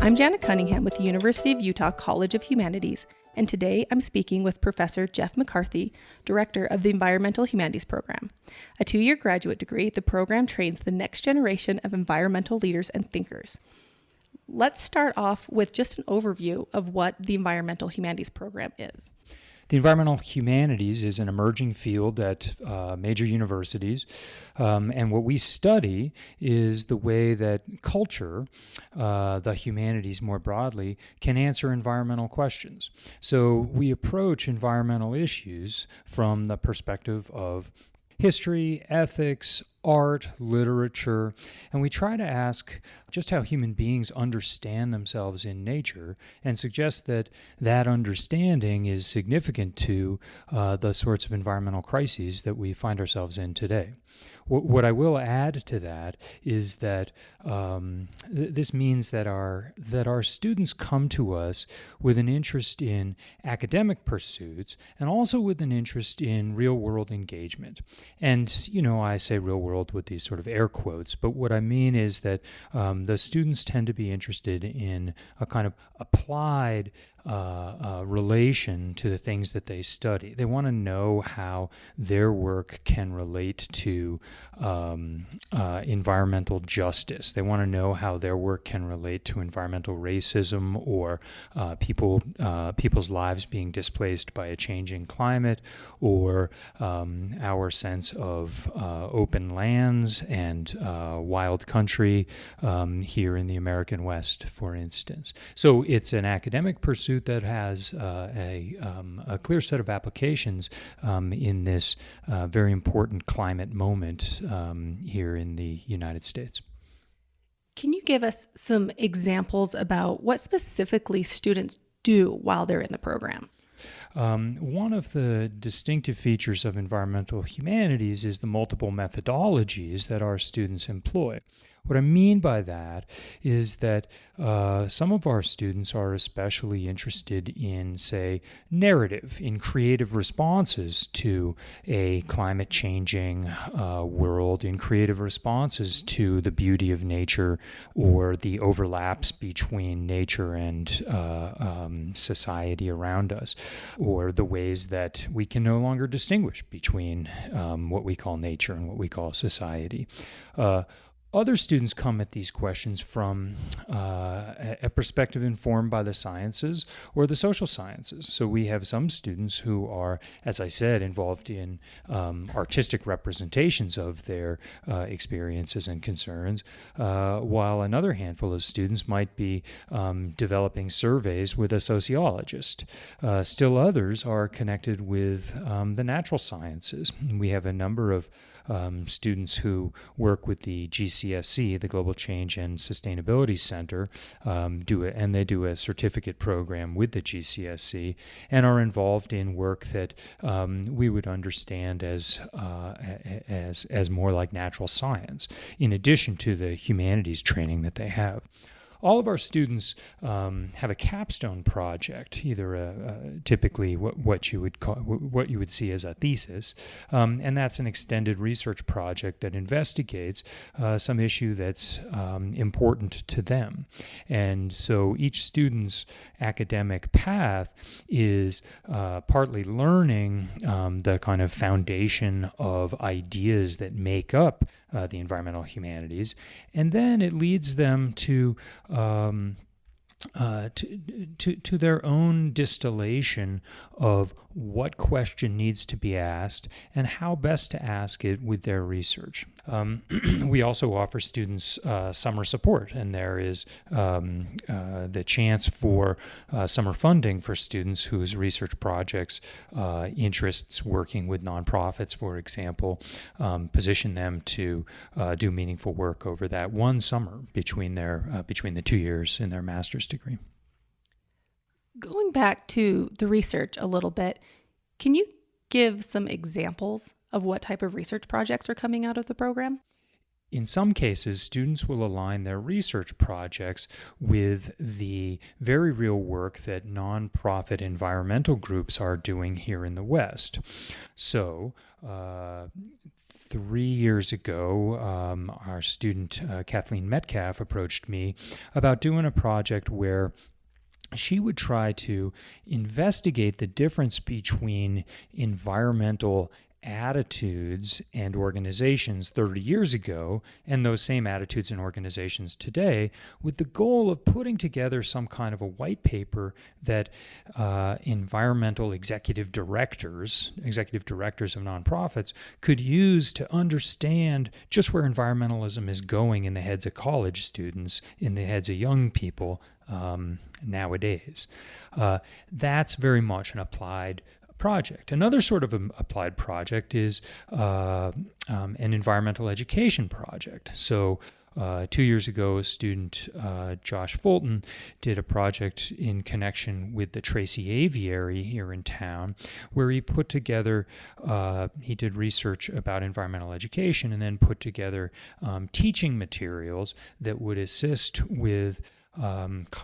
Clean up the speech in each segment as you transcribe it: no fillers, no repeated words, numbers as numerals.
I'm Janet Cunningham with the University of Utah College of Humanities, and today I'm speaking with Professor Jeff McCarthy, Director of the Environmental Humanities Program. A 2-year graduate degree, the program trains the next generation of environmental leaders and thinkers. Let's start off with just an overview of what the Environmental Humanities Program is. The environmental humanities is an emerging field at major universities, and what we study is the way that culture, the humanities more broadly, can answer environmental questions. So we approach environmental issues from the perspective of history, ethics, art, literature, and we try to ask just how human beings understand themselves in nature and suggest that that understanding is significant to the sorts of environmental crises that we find ourselves in today. What I will add to that is that this means that our students come to us with an interest in academic pursuits and also with an interest in real-world engagement. And, I say real-world with these sort of air quotes, but what I mean is that the students tend to be interested in a kind of applied relation to the things that they study. They want to know how their work can relate to environmental justice. They want to know how their work can relate to environmental racism or people's lives being displaced by a changing climate, or our sense of open lands and wild country here in the American West, for instance. So it's an academic pursuit that has a clear set of applications in this very important climate moment here in the United States. Can you give us some examples about what specifically students do while they're in the program? One of the distinctive features of environmental humanities is the multiple methodologies that our students employ. What I mean by that is that some of our students are especially interested in, say, narrative, in creative responses to a climate-changing world, in creative responses to the beauty of nature or the overlaps between nature and society around us, or the ways that we can no longer distinguish between what we call nature and what we call society. Other students come at these questions from a perspective informed by the sciences or the social sciences. So we have some students who are, as I said, involved in artistic representations of their experiences and concerns, while another handful of students might be developing surveys with a sociologist. Still others are connected with the natural sciences. We have a number of students who work with the GCSC, the Global Change and Sustainability Center, they do a certificate program with the GCSC and are involved in work that we would understand as more like natural science, in addition to the humanities training that they have. All of our students have a capstone project, either typically what you would see as a thesis, and that's an extended research project that investigates some issue that's important to them. And so each student's academic path is partly learning the kind of foundation of ideas that make up the environmental humanities, and then it leads them to their own distillation of what question needs to be asked and how best to ask it with their research. We also offer students summer support, and there is the chance for summer funding for students whose research projects, interests working with nonprofits, for example, position them to do meaningful work over that one summer between the 2 years in their master's degree. Going back to the research a little bit, can you give some examples of what type of research projects are coming out of the program? In some cases, students will align their research projects with the very real work that nonprofit environmental groups are doing here in the West. So 3 years ago, our student Kathleen Metcalf approached me about doing a project where she would try to investigate the difference between environmental attitudes and organizations 30 years ago and those same attitudes and organizations today, with the goal of putting together some kind of a white paper that environmental executive directors of nonprofits could use to understand just where environmentalism is going in the heads of college students, in the heads of young people nowadays. That's very much an applied project. Another sort of applied project is an environmental education project. So 2 years ago, a student, Josh Fulton, did a project in connection with the Tracy Aviary here in town, where he put together, he did research about environmental education and then put together teaching materials that would assist with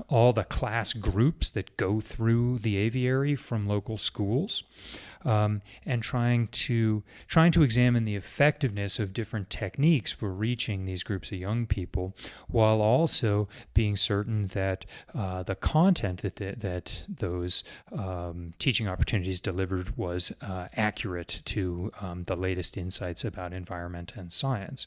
all the class groups that go through the aviary from local schools, and trying to examine the effectiveness of different techniques for reaching these groups of young people, while also being certain that the content that those teaching opportunities delivered was accurate to the latest insights about environment and science.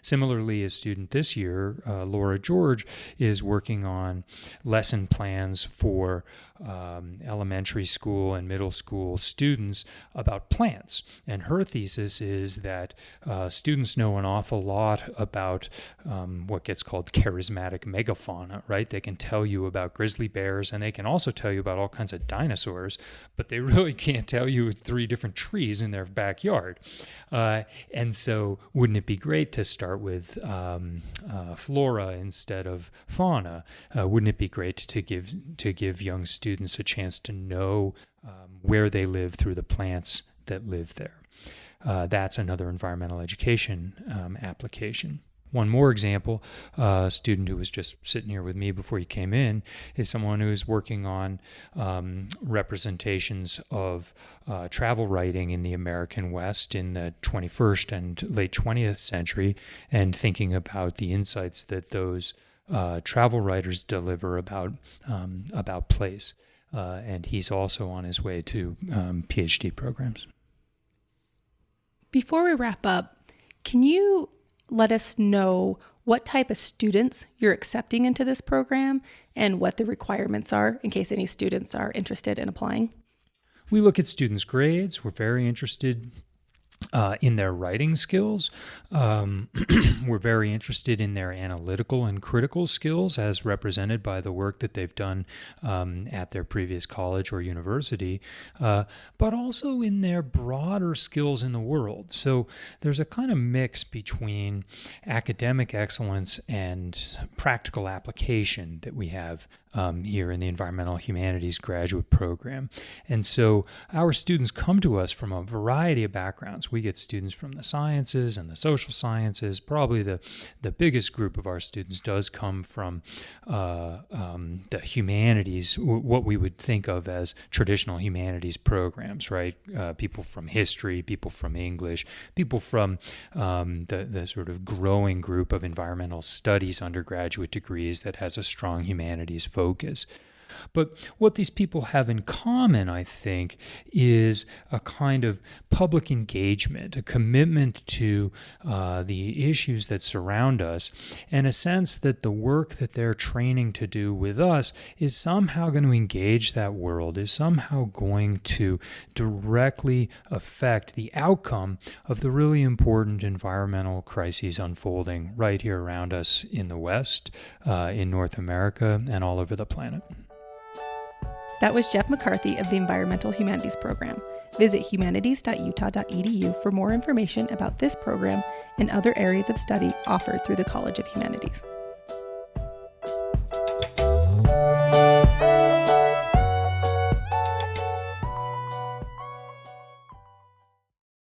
Similarly, a student this year, Laura George, is working on lesson plans for elementary school and middle school students about plants. And her thesis is that students know an awful lot about what gets called charismatic megafauna, right? They can tell you about grizzly bears, and they can also tell you about all kinds of dinosaurs, but they really can't tell you 3 different trees in their backyard. And so wouldn't it be great to start with flora instead of fauna? Wouldn't it be great to give young students a chance to know where they live through the plants that live there? That's another environmental education application. One more example, a student who was just sitting here with me before he came in, is someone who's working on representations of travel writing in the American West in the 21st and late 20th century, and thinking about the insights that those travel writers deliver about place. And he's also on his way to PhD programs. Before we wrap up, can you let us know what type of students you're accepting into this program and what the requirements are in case any students are interested in applying? We look at students' grades. We're very interested in their writing skills. We're very interested in their analytical and critical skills as represented by the work that they've done at their previous college or university, but also in their broader skills in the world. So there's a kind of mix between academic excellence and practical application that we have here in the Environmental Humanities graduate program. And so our students come to us from a variety of backgrounds. We get students from the sciences and the social sciences. Probably the biggest group of our students does come from the humanities, what we would think of as traditional humanities programs, right? People from history, people from English, people from the sort of growing group of environmental studies undergraduate degrees that has a strong humanities focus. But what these people have in common, I think, is a kind of public engagement, a commitment to the issues that surround us, and a sense that the work that they're training to do with us is somehow going to engage that world, is somehow going to directly affect the outcome of the really important environmental crises unfolding right here around us in the West, in North America, and all over the planet. That was Jeff McCarthy of the Environmental Humanities Program. Visit humanities.utah.edu for more information about this program and other areas of study offered through the College of Humanities.